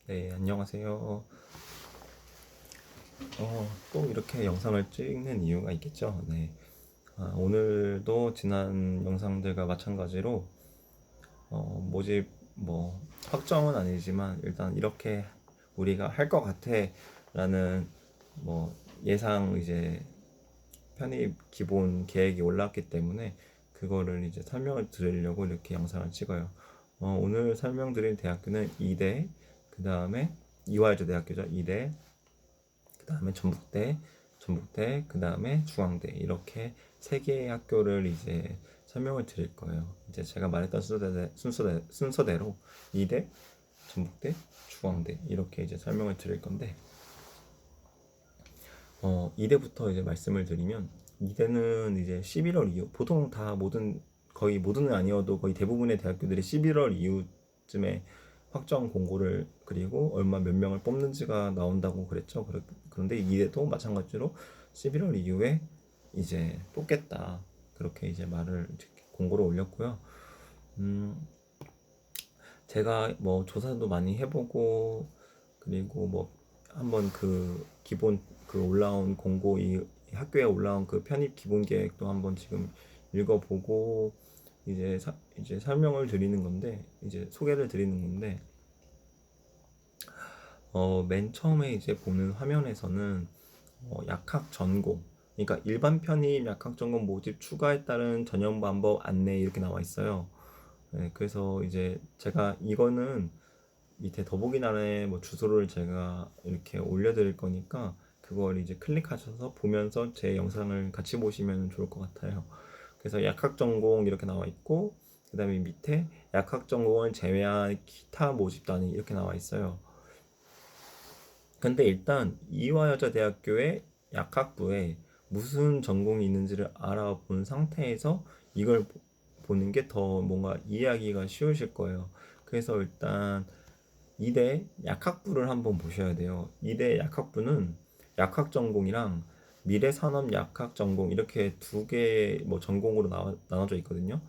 네, 안녕하세요. 또 이렇게 영상을 찍는 이유가 있겠죠? 네. 오늘도 지난 영상들과 마찬가지로 모집 확정은 아니지만 일단 이렇게 우리가 할 것 같아 라는 예상 이제 편입 기본 계획이 올라왔기 때문에 그거를 이제 설명을 드리려고 이렇게 영상을 찍어요. 오늘 설명드릴 대학교는 이대, 그 다음에 이화여자 대학교죠. 이대, 그 다음에 전북대, 그 다음에 중앙대, 이렇게 세 개의 학교를 이제 설명을 드릴 거예요. 이제 제가 말했던 순서대로 이대, 전북대, 중앙대 이렇게 이제 설명을 드릴 건데, 이대부터 이제 말씀을 드리면, 이대는 이제 11월 이후, 보통 다 거의 모든은 아니어도 거의 대부분의 대학교들이 11월 이후쯤에 확정 공고를, 그리고 얼마 몇 명을 뽑는지가 나온다고 그랬죠. 그런데 이대도 마찬가지로 11월 이후에 이제 뽑겠다, 그렇게 이제 공고를 올렸고요. 제가 조사도 많이 해보고, 그리고 한번 그 기본 그 올라온 공고, 이 학교에 올라온 그 편입 기본 계획도 한번 지금 읽어보고 이제 설명을 드리는 건데, 이제 소개를 드리는 건데, 맨 처음에 이제 보는 화면에서는 약학 전공, 그러니까 일반 편입 약학 전공 모집 추가에 따른 전형 방법 안내 이렇게 나와 있어요. 네, 그래서 이제 제가 이거는 밑에 더보기란에 주소를 제가 이렇게 올려드릴 거니까 그걸 이제 클릭하셔서 보면서 제 영상을 같이 보시면 좋을 것 같아요. 그래서 약학전공 이렇게 나와 있고, 그 다음에 밑에 약학전공을 제외한 기타 모집단이 이렇게 나와 있어요. 근데 일단 이화여자대학교의 약학부에 무슨 전공이 있는지를 알아본 상태에서 이걸 보는 게 더 뭔가 이해하기가 쉬우실 거예요. 그래서 일단 이대 약학부를 한번 보셔야 돼요. 이대 약학부는 약학 전공이랑 미래산업 약학 전공 이렇게 두 개 전공으로 나눠져 있거든요.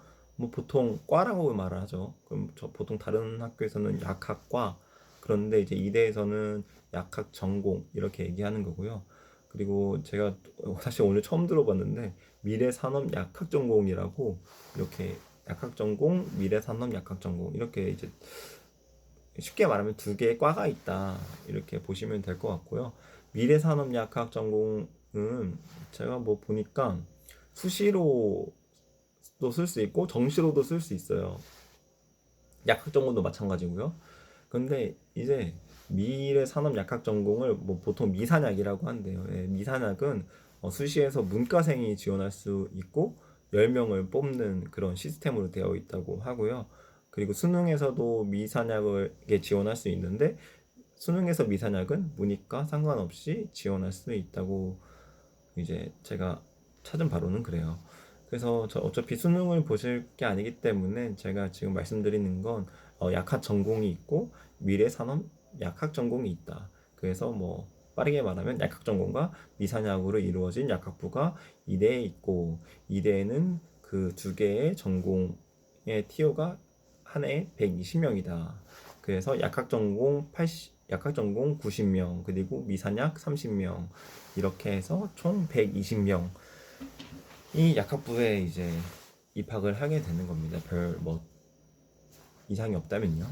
보통 과라고 말을 하죠. 그럼 보통 다른 학교에서는 약학과, 그런데 이제 이대에서는 약학 전공 이렇게 얘기하는 거고요. 그리고 제가 사실 오늘 처음 들어봤는데 미래산업 약학 전공이라고, 이렇게 약학 전공, 미래산업 약학 전공 이렇게 이제 쉽게 말하면 두 개의 과가 있다, 이렇게 보시면 될 것 같고요. 미래산업약학 전공은 제가 보니까 수시로도 쓸 수 있고 정시로도 쓸 수 있어요. 약학 전공도 마찬가지고요. 근데 이제 미래산업약학 전공을 보통 미산약이라고 한대요. 예, 미산약은 수시에서 문과생이 지원할 수 있고 10명을 뽑는 그런 시스템으로 되어 있다고 하고요. 그리고 수능에서도 미산약을 지원할 수 있는데, 수능에서 미산약은 문이과 상관없이 지원할 수 있다고 이제 제가 찾은 바로는 그래요. 그래서 저 어차피 수능을 보실 게 아니기 때문에 제가 지금 말씀드리는 건 약학 전공이 있고 미래 산업 약학 전공이 있다. 그래서 빠르게 말하면 약학 전공과 미산약으로 이루어진 약학부가 이대에 있고, 이대에는 그 두 개의 전공의 티오가 한 해에 120명이다. 그래서 약학 전공 90명, 그리고 미산약 30명, 이렇게 해서 총 120명이 약학부에 이제 입학을 하게 되는 겁니다. 별 이상이 없다면요.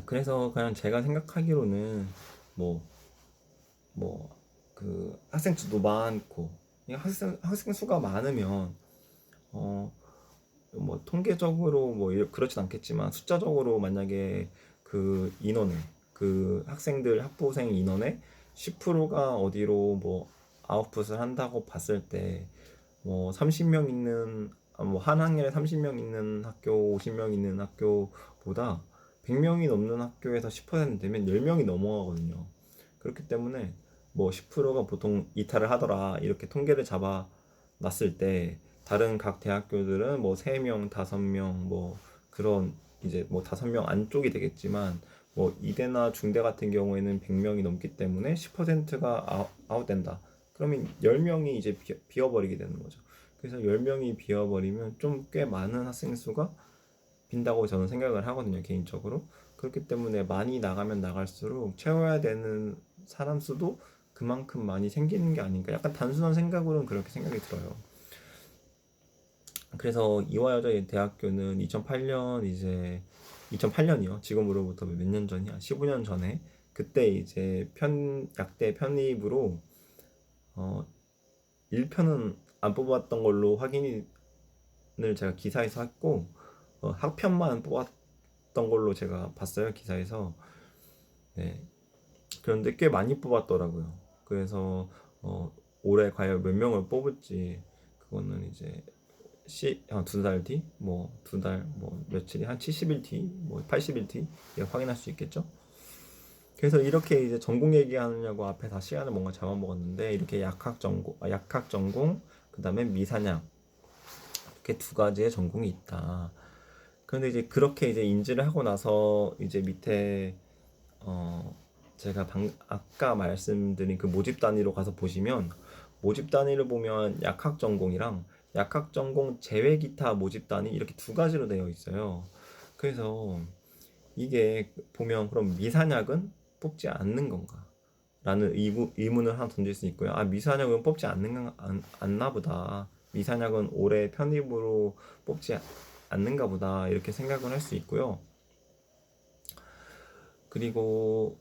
그래서 그냥 제가 생각하기로는 뭐 그 학생 수도 많고, 학생 수가 많으면 통계적으로 그렇진 않겠지만 숫자적으로 만약에 그 인원의, 그 학부생 인원의 10%가 어디로 아웃풋을 한다고 봤을 때 30명 있는, 한 학년에 30명 있는 학교, 50명 있는 학교보다 100명이 넘는 학교에서 10% 되면 10명이 넘어가거든요. 그렇기 때문에 10%가 보통 이탈을 하더라, 이렇게 통계를 잡아 놨을 때, 다른 각 대학교들은 3명, 5명 그런 이제 5명 안쪽이 되겠지만, 이대나 중대 같은 경우에는 100명이 넘기 때문에 10%가 아웃된다. 그러면 10명이 이제 비어버리게 되는 거죠. 그래서 10명이 비어버리면 좀 꽤 많은 학생 수가 빈다고 저는 생각을 하거든요, 개인적으로. 그렇기 때문에 많이 나가면 나갈수록 채워야 되는 사람 수도 그만큼 많이 생기는 게 아닌가. 약간 단순한 생각으로는 그렇게 생각이 들어요. 그래서 이화여자 대학교는 2008년 이제 2008년이요. 지금으로부터 몇 년 전이야? 15년 전에 그때 이제 약대 편입으로 1편은 안 뽑았던 걸로 확인을 제가 기사에서 했고 학편만 뽑았던 걸로 제가 봤어요, 기사에서. 네. 그런데 꽤 많이 뽑았더라고요. 그래서 올해 과연 몇 명을 뽑을지 그거는 이제 한 두 달 뒤, 뭐 두 달, 뭐 며칠이 한 70일 뒤, 뭐 80일 뒤 확인할 수 있겠죠. 그래서 이렇게 이제 전공 얘기하느냐고 앞에 다 시간을 뭔가 잡아먹었는데 이렇게 약학 전공, 그다음에 미사냥 이렇게 두 가지의 전공이 있다. 그런데 이제 그렇게 이제 인지를 하고 나서 이제 밑에 어 제가 아까 말씀드린 그 모집 단위로 가서 보시면 모집 단위를 보면 약학 전공이랑 약학 전공 제외 기타 모집 단위 이렇게 두 가지로 되어 있어요. 그래서 이게 보면 그럼 미산약은 뽑지 않는 건가? 라는 의문을 하나 던질 수 있고요. 아, 미산약은 뽑지 않나 보다. 미산약은 올해 편입으로 뽑지 않는가 보다. 이렇게 생각을 할 수 있고요. 그리고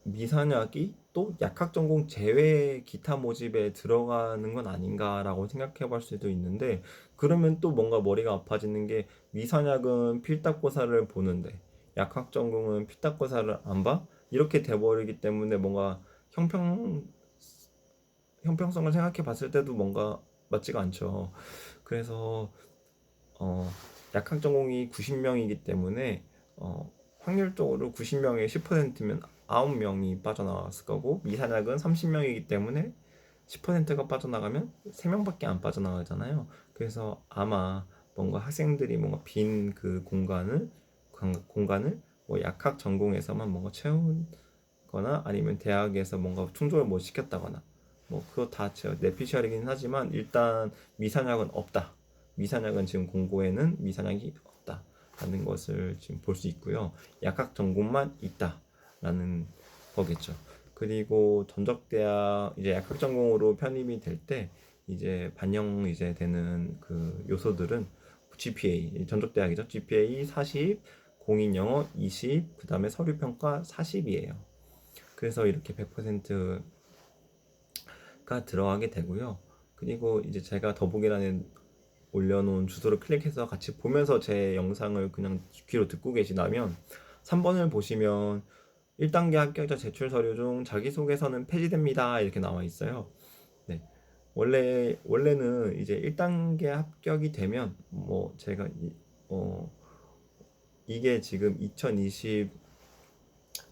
미산약이 또 약학 전공 제외 기타 모집에 들어가는 건 아닌가라고 생각해 볼 수도 있는데 그러면 또 뭔가 머리가 아파지는 게 미산약은 필답고사를 보는데 약학 전공은 필답고사를 안 봐? 이렇게 돼버리기 때문에 뭔가 형평성을 생각해 봤을 때도 뭔가 맞지가 않죠. 그래서 어, 약학 전공이 90명이기 때문에 확률적으로 90명의 10%면 9명이 빠져나왔을 거고 미산약은 30명이기 때문에 10%가 빠져나가면 3명밖에 안 빠져나가잖아요. 그래서 아마 뭔가 학생들이 뭔가 빈 그 공간을 뭐 약학 전공에서만 뭔가 채우거나 아니면 대학에서 뭔가 충족을 못 시켰다거나 뭐 그거 다 내피셜이긴 하지만 일단 미산약은 없다. 미산약은 지금 공고에는 미산약이 없다라는 것을 지금 볼 수 있고요. 약학 전공만 있다라는 거겠죠. 그리고 전적대학 이제 약학 전공으로 편입이 될 때 이제 반영 이제 되는 그 요소들은 GPA 전적대학이죠. GPA 40, 공인 영어 20, 그다음에 서류 평가 40이에요. 그래서 이렇게 100%가 들어가게 되고요. 그리고 이제 제가 더보기란에 올려놓은 주소를 클릭해서 같이 보면서 제 영상을 그냥 귀로 듣고 계시다면 3번을 보시면 1단계 합격자 제출 서류 중 자기소개서는 폐지됩니다. 이렇게 나와 있어요. 네. 원래는 이제 1단계 합격이 되면 뭐 제가 이게 지금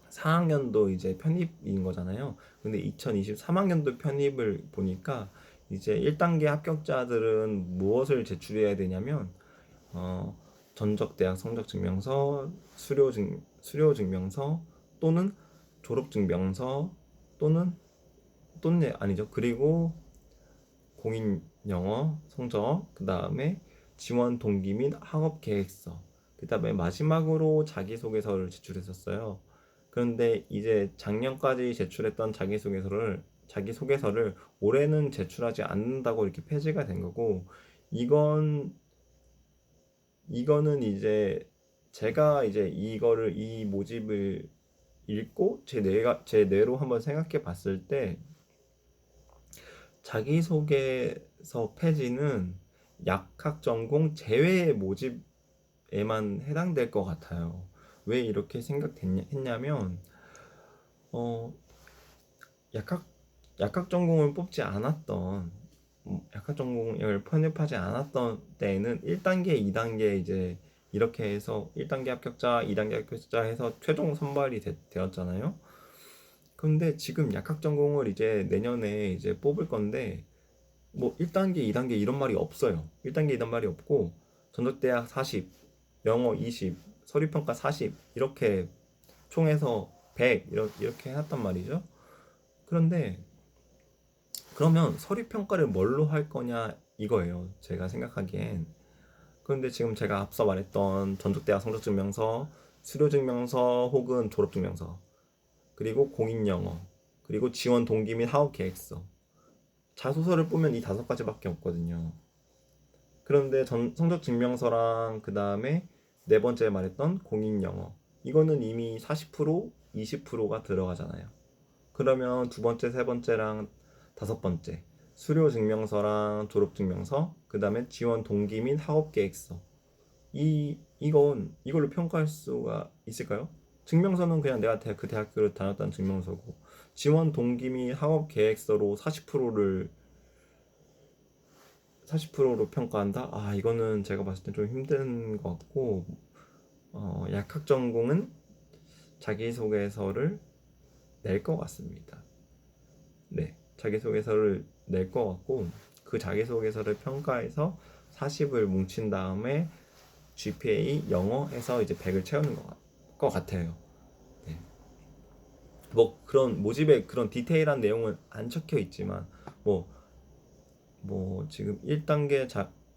2024학년도 이제 편입인 거잖아요. 근데 2023학년도 편입을 보니까 이제 1단계 합격자들은 무엇을 제출해야 되냐면 어, 전적대학 성적증명서, 수료증명서 또는 졸업증명서 또는 아니죠. 그리고 공인 영어 성적, 그 다음에 지원 동기 및 학업 계획서, 그 다음에 마지막으로 자기소개서를 제출했었어요. 그런데 이제 작년까지 제출했던 자기소개서를 올해는 제출하지 않는다고 이렇게 폐지가 된 거고, 이거는 이제 제가 이제 이 모집을 읽고 제 뇌로 한번 생각해 봤을 때 자기소개서 폐지는 약학 전공 제외의 모집에만 해당될 것 같아요. 왜 이렇게 생각했냐면 어, 약학 약학 전공을 뽑지 않았던 약학 전공을 편입하지 않았던 때에는 1단계, 2단계 이제 이렇게 해서 1단계 합격자, 2단계 합격자 해서 최종 선발이 되었잖아요. 근데 지금 약학 전공을 이제 내년에 이제 뽑을 건데 뭐 1단계, 2단계 이런 말이 없어요. 1단계 이런 말이 없고 전적대학 40, 영어 20, 서류평가 40 이렇게 총해서 100 이렇게 해놨단 말이죠. 그런데 그러면 서류평가를 뭘로 할 거냐 이거예요. 제가 생각하기엔. 그런데 지금 제가 앞서 말했던 전국대학 성적증명서, 수료증명서 혹은 졸업증명서, 그리고 공인영어, 그리고 지원 동기 및 학업 계획서, 자소서를 보면 이 5가지밖에 없거든요. 그런데 성적증명서랑 그 다음에 네 번째 말했던 공인영어, 이거는 이미 40%, 20%가 들어가잖아요. 그러면 두 번째, 세 번째랑 다섯 번째, 수료 증명서랑 졸업 증명서, 그 다음에 지원 동기 및 학업 계획서. 이걸로 평가할 수가 있을까요? 증명서는 그냥 내가 그 대학교를 다녔다는 증명서고, 지원 동기 및 학업 계획서로 40%로 평가한다? 아, 이거는 제가 봤을 때 좀 힘든 것 같고, 약학 전공은 자기소개서를 낼 것 같습니다. 네, 자기소개서를 낼 것 같고, 그 자기소개서를 평가해서 40을 뭉친 다음에 GPA 영어에서 이제 100을 채우는 것 같아요. 네. 뭐 그런 모집에 그런 디테일한 내용은 안 적혀 있지만, 뭐 지금 1단계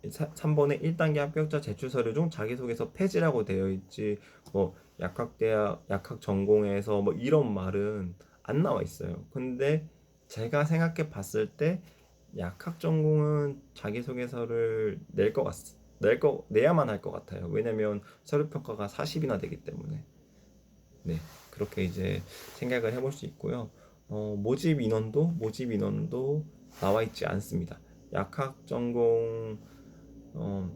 3번에 1단계 합격자 제출 서류 중 자기소개서 폐지라고 되어 있지, 뭐 약학대학 약학 전공에서 뭐 이런 말은 안 나와 있어요. 근데 제가 생각해 봤을 때 약학 전공은 자기소개서를 내야만 할 것 같아요. 왜냐면 서류 평가가 40이나 되기 때문에. 네, 그렇게 이제 생각을 해볼 수 있고요. 모집 인원도 나와 있지 않습니다. 약학 전공,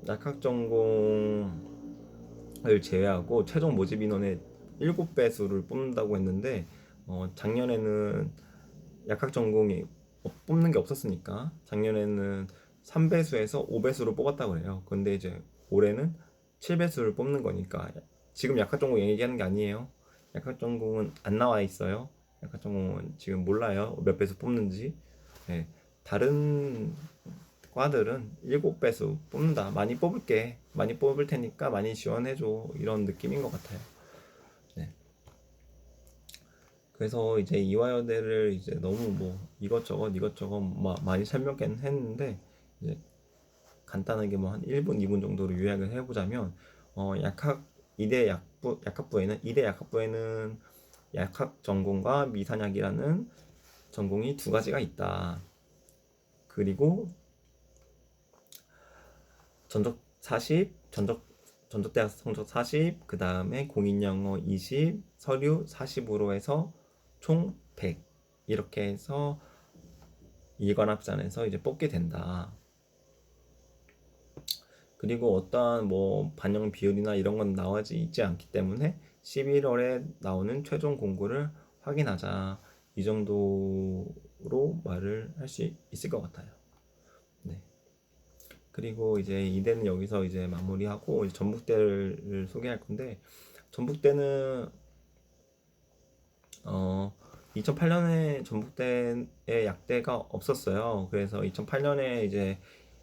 약학 전공을 제외하고 최종 모집 인원의 7배수를 뽑는다고 했는데, 작년에는 약학 전공이 뽑는 게 없었으니까 작년에는 3배수에서 5배수로 뽑았다고 해요. 근데 이제 올해는 7배수를 뽑는 거니까, 지금 약학 전공 얘기하는 게 아니에요. 약학 전공은 안 나와 있어요. 약학 전공은 지금 몰라요. 몇 배수 뽑는지. 네. 다른 과들은 7배수 뽑는다. 많이 뽑을게. 많이 뽑을 테니까 많이 지원해줘. 이런 느낌인 것 같아요. 네. 그래서 이제 이화여대를 이제 너무 뭐 이것저것 많이 설명했는데, 이제 간단하게 뭐 한 1분, 2분 정도로 요약을 해보자면, 이대 약학부에는 약학 전공과 미산약이라는 전공이 두 가지가 있다. 그리고 전적 40, 전적대학 성적 40, 그 다음에 공인영어 20, 서류 40으로 해서 총 100. 이렇게 해서 일관합산해서 이제 뽑게 된다. 그리고 어떠한 뭐 반영 비율이나 이런 건 나오지 있지 않기 때문에 11월에 나오는 최종 공고를 확인하자. 이 정도로 말을 할 수 있을 것 같아요. 네. 그리고 이제 이대는 여기서 이제 마무리하고 이제 전북대를 소개할 건데, 전북대는 2008년에 전북대에 약대가 없었어요. 그래서 2008년에 이제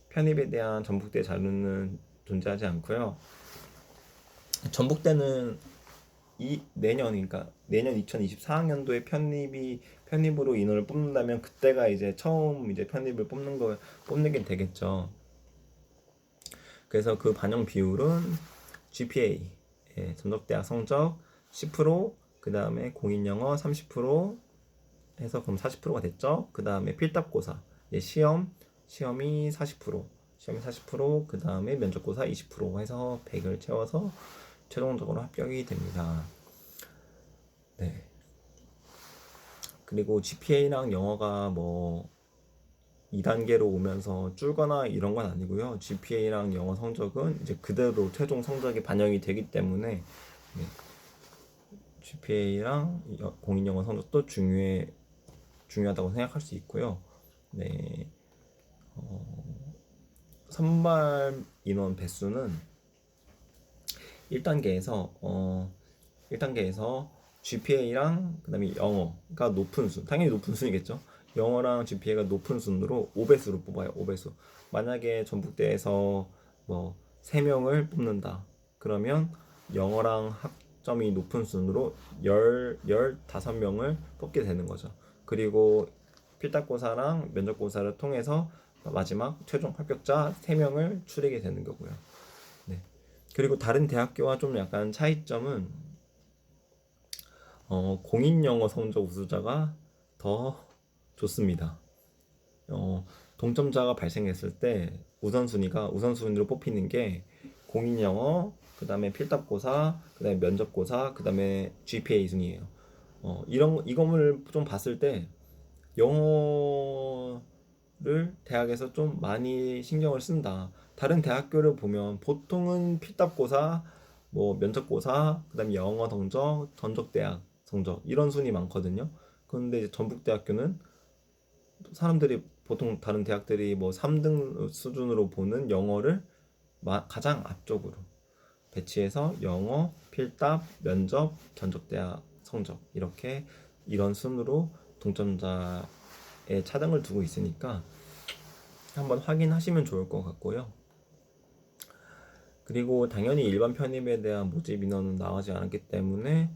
편입에 대한 전북대 자료는 존재하지 않고요. 전북대는 그러니까 내년 2024학년도에 편입으로 인원을 뽑는다면 그때가 이제 처음 이제 편입을 뽑는 게 되겠죠. 그래서 그 반영 비율은 GPA, 전적대학 성적 10%, 그 다음에 공인영어 30% 해서 그럼 40%가 됐죠. 그 다음에 필답고사, 시험이 40%, 그 다음에 면접고사 20% 해서 100을 채워서 최종적으로 합격이 됩니다. 네. 그리고 GPA랑 영어가 뭐 2단계로 오면서 줄거나 이런 건 아니고요. GPA랑 영어 성적은 이제 그대로 최종 성적이 반영이 되기 때문에, 네, GPA랑 공인영어 성적도 중요하다고 생각할 수 있고요. 네, 선발 인원 배수는 1단계에서 GPA랑 그다음에 영어가 높은 순, 당연히 높은 순이겠죠. 영어랑 GPA가 높은 순으로 5배수로 뽑아요. 5배수. 만약에 전북대에서 뭐 3명을 뽑는다. 그러면 영어랑 학점이 높은 순으로 15명을 뽑게 되는 거죠. 그리고 필답고사랑 면접고사를 통해서 마지막 최종 합격자 3명을 추리게 되는 거고요. 네. 그리고 다른 대학교와 좀 약간 차이점은 공인영어 성적 우수자가 더 좋습니다. 동점자가 발생했을 때 우선순위로 뽑히는 게 공인영어, 그 다음에 필답고사, 그 다음에 면접고사, 그 다음에 GPA 순이에요. 이거를 좀 봤을 때 영어를 대학에서 좀 많이 신경을 쓴다. 다른 대학교를 보면 보통은 필답고사, 뭐 면접고사, 그다음에 영어 성적, 전적대학 성적 이런 순이 많거든요. 그런데 이제 전북대학교는 사람들이 보통 다른 대학들이 뭐 3등 수준으로 보는 영어를 가장 앞쪽으로 배치해서 영어, 필답, 면접, 전적대학 성적 이렇게 이런 순으로 동점자의 차등을 두고 있으니까 한번 확인하시면 좋을 것 같고요. 그리고 당연히 일반 편입에 대한 모집 인원은 나오지 않았기 때문에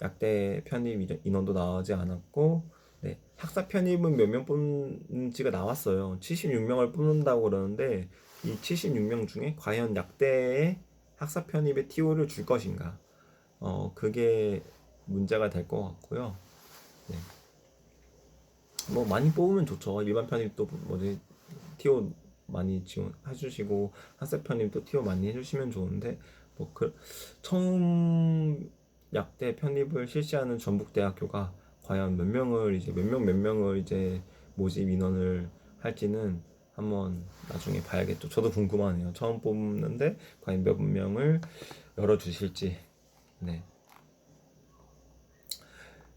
약대 편입 인원도 나오지 않았고, 네, 학사 편입은 몇 명 뽑는지가 나왔어요. 76명을 뽑는다고 그러는데 이 76명 중에 과연 약대의 학사 편입에 TO를 줄 것인가? 그게 문제가 될 것 같고요. 네. 뭐 많이 뽑으면 좋죠. 일반 편입도 뭐지 TO 많이 지원해 주시고 학사 편입도 TO 많이 해주시면 좋은데 처음 약대 편입을 실시하는 전북대학교가 과연 몇 명을 이제 모집 인원을 할지는 한번 나중에 봐야겠죠. 저도 궁금하네요. 처음 뽑는데 과연 몇 명을 열어주실지. 네.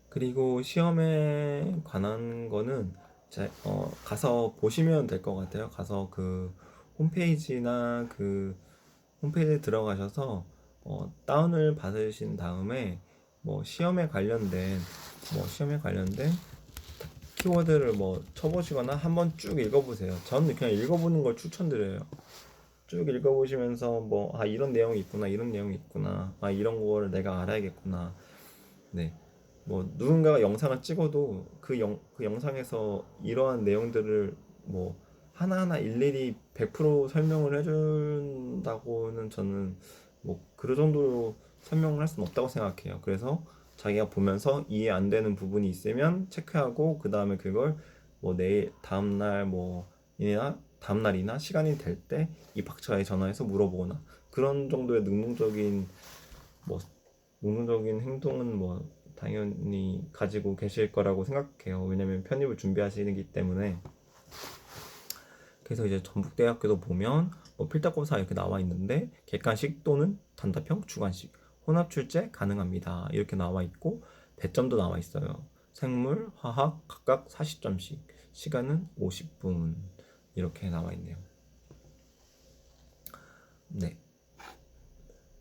그리고 시험에 관한 거는 가서 보시면 될 것 같아요. 가서 그 홈페이지나 그 홈페이지에 들어가셔서 다운을 받으신 다음에 시험에 관련된 키워드를 뭐 쳐보시거나 한번 쭉 읽어보세요. 저는 그냥 읽어보는 걸 추천드려요. 쭉 읽어보시면서 이런 내용이 있구나, 이런 내용이 있구나, 이런 거를 내가 알아야겠구나. 네. 누군가가 영상을 찍어도 그 영상에서 이러한 내용들을 하나하나 일일이 100% 설명을 해준다고는 저는 그 정도로 설명을 할 수는 없다고 생각해요. 그래서 자기가 보면서 이해 안 되는 부분이 있으면 체크하고 그 다음에 그걸 내일 다음날이나 시간이 될 때 이 박사에 전화해서 물어보거나 그런 정도의 뭐 능동적인 행동은 당연히 가지고 계실 거라고 생각해요. 왜냐면 편입을 준비하시기 때문에. 그래서 이제 전북대학교도 보면 필답고사 이렇게 나와 있는데 객관식 또는 단답형, 주관식, 혼합 출제 가능합니다. 이렇게 나와 있고 배점도 나와 있어요. 생물, 화학 각각 40점씩, 시간은 50분 이렇게 나와 있네요. 네.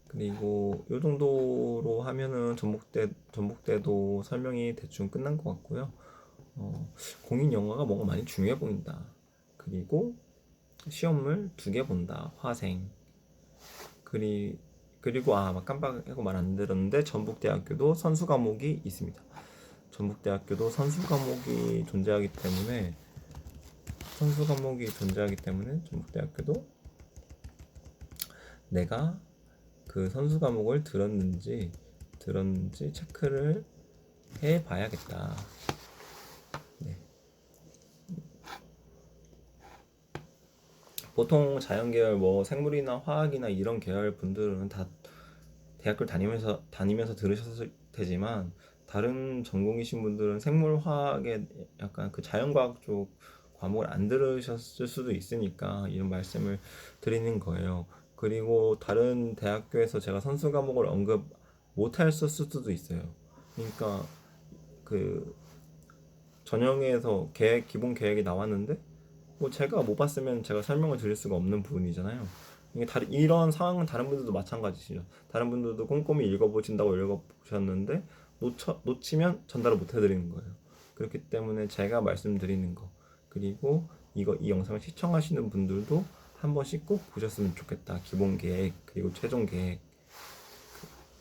그리고 이 정도로 하면은 전북대도 설명이 대충 끝난 것 같고요. 공인 영어가 뭔가 많이 중요해 보인다. 그리고 시험을 2개 본다. 화생. 그리고 깜빡하고 말 안 들었는데 전북대학교도 선수 과목이 있습니다. 전북대학교도 선수 과목이 존재하기 때문에 전북대학교도 내가 그 선수 과목을 들었는지 체크를 해 봐야겠다. 네. 보통 자연계열 생물이나 화학이나 이런 계열 분들은 다 대학교를 다니면서 들으셨을 테지만 다른 전공이신 분들은 생물화학에 약간 그 자연과학 쪽 과목을 안 들으셨을 수도 있으니까 이런 말씀을 드리는 거예요. 그리고 다른 대학교에서 제가 선수 과목을 언급 못 했을 수도 있어요. 그러니까 그 전형에서 기본 계획이 나왔는데 제가 못 봤으면 제가 설명을 드릴 수가 없는 부분이잖아요. 이런 상황은 다른 분들도 마찬가지시죠. 다른 분들도 꼼꼼히 읽어보신다고 읽어보셨는데 놓치면 전달을 못 해드리는 거예요. 그렇기 때문에 제가 말씀드리는 거, 그리고 이 영상을 시청하시는 분들도 한 번씩 꼭 보셨으면 좋겠다. 기본 계획 그리고 최종 계획.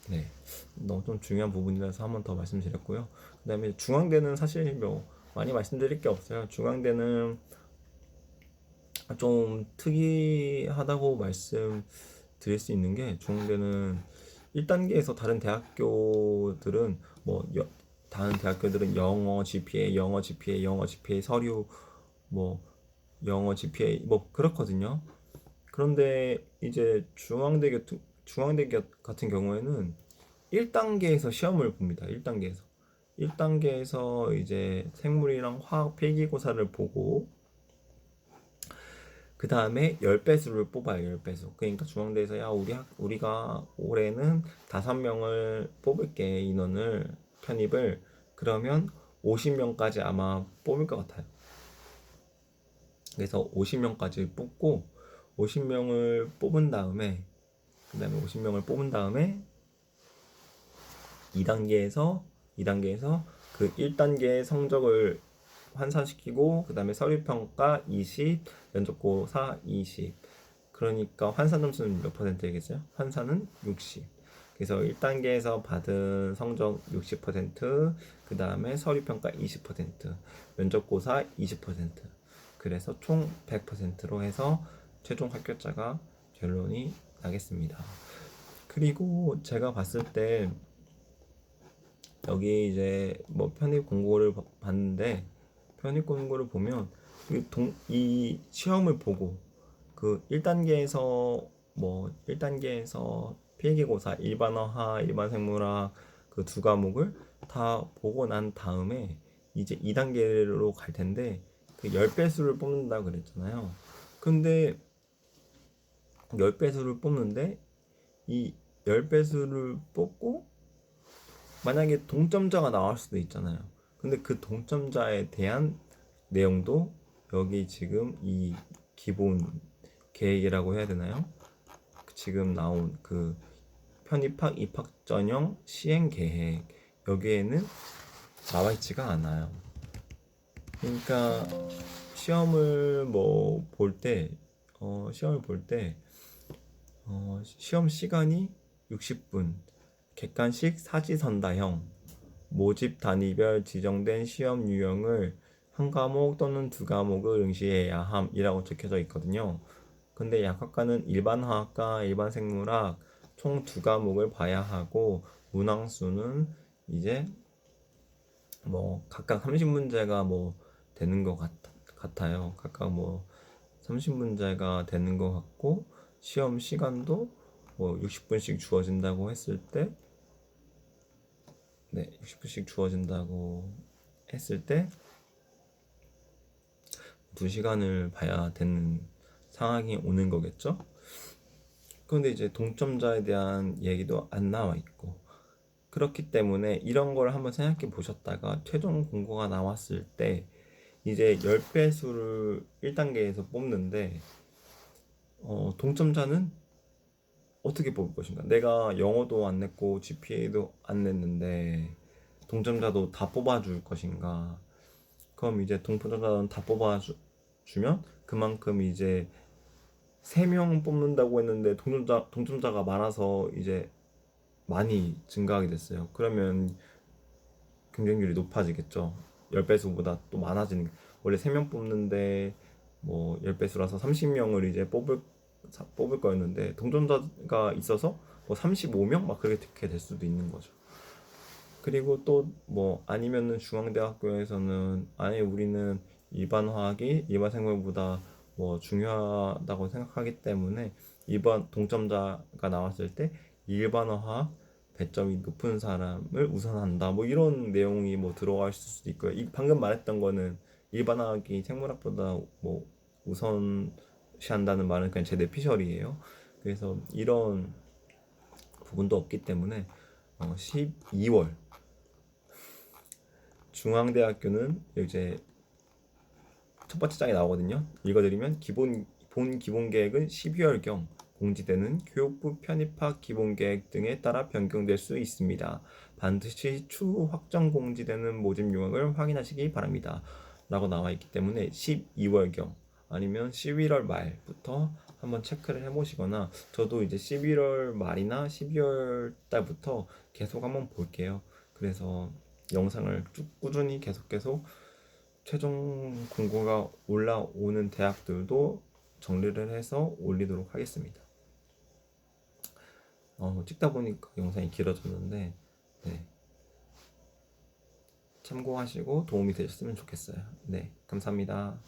네, 너무 좀 중요한 부분이라서 한 번 더 말씀드렸고요. 그 다음에 중앙대는 사실 많이 말씀드릴 게 없어요. 중앙대는 좀 특이하다고 말씀드릴 수 있는 게, 중앙대는 1단계에서 다른 대학교들은 영어 GPA, 영어 GPA, 영어 GPA 서류, 뭐 영어 GPA 뭐 그렇거든요. 그런데 이제 중앙대 같은 경우에는 1단계에서 시험을 봅니다. 1단계에서. 1단계에서 이제 생물이랑 화학 필기고사를 보고, 그 다음에 10배수를 뽑아요. 10배수. 그러니까 중앙대에서, 야, 우리가 올해는 5명을 뽑을게, 인원을, 편입을. 그러면 50명까지 아마 뽑을 것 같아요. 그래서 50명까지 뽑고, 50명을 뽑은 다음에, 그 다음에 50명을 뽑은 다음에 2단계에서 그 1단계의 성적을 환산시키고, 그 다음에 서류평가 20, 면접고사 20. 그러니까 환산 점수는 몇 퍼센트겠어요? 환산은 60. 그래서 1단계에서 받은 성적 60%, 그 다음에 서류평가 20%, 면접고사 20%. 그래서 총 100%로 해서 최종 합격자가 결론이 나겠습니다. 그리고 제가 봤을 때 여기 이제 뭐 편입 공고를 봤는데, 편입 공고를 보면 이 시험을 보고 그 1단계에서 필기고사 일반어학, 일반생물학 그 두 과목을 다 보고 난 다음에 이제 2단계로 갈 텐데, 그 10배수를 뽑는다 그랬잖아요. 근데 10배수를 뽑는데, 이 10배수를 뽑고 만약에 동점자가 나올 수도 있잖아요. 근데 그 동점자에 대한 내용도 여기 지금 이 기본 계획이라고 해야 되나요? 지금 나온 그 편입학 입학 전형 시행 계획, 여기에는 나와 있지가 않아요. 그러니까 시험을 뭐 볼 때, 시험을 볼 때, 시험 시간이 60분, 객관식 사지선다형, 모집 단위별 지정된 시험 유형을 한 과목 또는 두 과목을 응시해야 함이라고 적혀져 있거든요. 근데 약학과는 일반화학과, 일반생물학 총 두 과목을 봐야 하고, 문항수는 이제 뭐 각각 30문제가 뭐 되는 것 같아요. 각각 뭐 30문제가 되는 것 같고, 시험 시간도 뭐 60분씩 주어진다고 했을 때, 네, 60분씩 주어진다고 했을 때 2시간을 봐야 되는 상황이 오는 거겠죠? 그런데 이제 동점자에 대한 얘기도 안 나와 있고, 그렇기 때문에 이런 걸 한번 생각해 보셨다가 최종 공고가 나왔을 때 이제 10배수를 1단계에서 뽑는데, 동점자는 어떻게 뽑을 것인가? 내가 영어도 안 냈고 GPA도 안 냈는데 동점자도 다 뽑아줄 것인가? 그럼 이제 동점자는 다 뽑아주면 그만큼 이제 3명 뽑는다고 했는데 동점자가 많아서 이제 많이 증가하게 됐어요. 그러면 경쟁률이 높아지겠죠. 10배수보다 또 많아지는, 원래 3명 뽑는데 뭐 10배수라서 30명을 이제 뽑을 거였는데 동점자가 있어서 뭐 35명 막 그렇게 될 수도 있는 거죠. 그리고 또 뭐 아니면은 중앙대학교에서는 아예 우리는 일반 화학이 일반 생물보다 뭐 중요하다고 생각하기 때문에 이번 동점자가 나왔을 때 일반어 화학 배점이 높은 사람을 우선한다, 뭐 이런 내용이 뭐 들어갈 수도 있고요. 방금 말했던 거는 일반화학이 생물학보다 뭐 우선시한다는 말은 그냥 제 내피셜이에요. 그래서 이런 부분도 없기 때문에 12월 중앙대학교는 이제 첫 번째 장에 나오거든요. 읽어드리면, 본 기본계획은 12월경 공지되는 교육부 편입학 기본계획 등에 따라 변경될 수 있습니다. 반드시 추후 확정 공지되는 모집 요약을 확인하시기 바랍니다. 라고 나와 있기 때문에 12월경 아니면 11월 말부터 한번 체크를 해보시거나, 저도 이제 11월 말이나 12월 달부터 계속 한번 볼게요. 그래서 영상을 쭉 꾸준히 계속 최종 공고가 올라오는 대학들도 정리를 해서 올리도록 하겠습니다. 찍다 보니까 영상이 길어졌는데 네, 참고하시고 도움이 되셨으면 좋겠어요. 네, 감사합니다.